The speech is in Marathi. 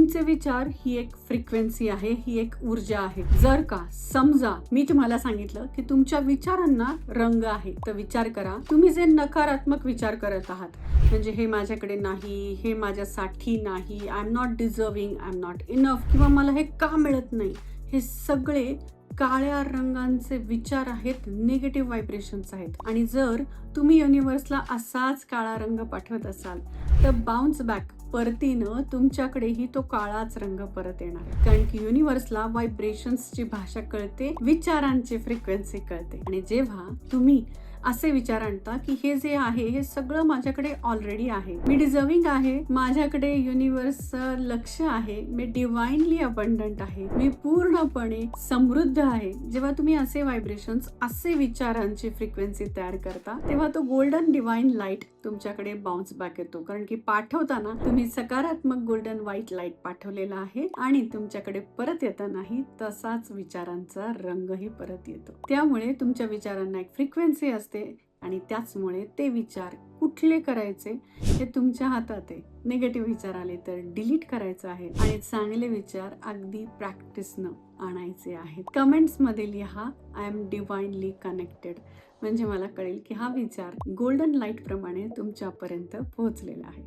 तुमचे विचार ही एक फ्रिक्वेन्सी आहे, ही एक ऊर्जा आहे. जर का समजा मी तुम्हाला सांगितलं की तुमच्या विचारांना रंग आहे, तर विचार करा तुम्ही जे नकारात्मक विचार करत आहात, म्हणजे हे माझ्याकडे नाही, हे माझ्यासाठी नाही, I am not deserving, I am not enough, किंवा मला हे का मिळत नाही, हे सगळे काळ्या रंगांचे विचार आहेत, निगेटिव्ह व्हायब्रेशन्स आहेत. आणि जर तुम्ही युनिव्हर्सला असाच काळा रंग पाठवत असाल तर बाउन्स बॅक परतीनं तुमच्याकडेही तो काळाच रंग परत येणार आहे. कारण की युनिव्हर्सला व्हायब्रेशन्सची भाषा कळते, विचारांची फ्रिक्वेन्सी कळते. आणि जेव्हा तुम्ही असे विचार आणता की हे जे आहे हे सगळं माझ्याकडे ऑलरेडी आहे, मी डिझर्विंग आहे, माझ्याकडे युनिव्हर्सचं लक्ष आहे, मी डिवाइनली अबंडंट आहे, मी पूर्णपणे समृद्ध आहे. जेव्हा तुम्ही असे व्हायब्रेशन्स, असे विचारांची फ्रिक्वेन्सी तयार करता, तेव्हा तो गोल्डन डिवाइन लाईट तुमच्याकडे बाउन्स बॅक येतो. कारण की पाठवताना तुम्ही सकारात्मक गोल्डन व्हाईट लाईट पाठवलेला आहे आणि तुमच्याकडे परत येतानाही तसाच विचारांचा रंगही परत येतो. त्यामुळे तुमच्या विचारांना एक फ्रिक्वेन्सी असते आणि त्याचमुळे ते विचार कुठले करायचे हे तुमच्या हातात आहे. निगेटिव्ह विचार आले तर डिलीट करायचं आहे आणि चांगले विचार अगदी प्रॅक्टिसनं आणायचे आहेत. कमेंट्स मध्ये लिहा आय एम डिवाइनली कनेक्टेड, म्हणजे मला कळेल की हा विचार गोल्डन लाईट प्रमाणे तुमच्यापर्यंत पोहोचलेला आहे.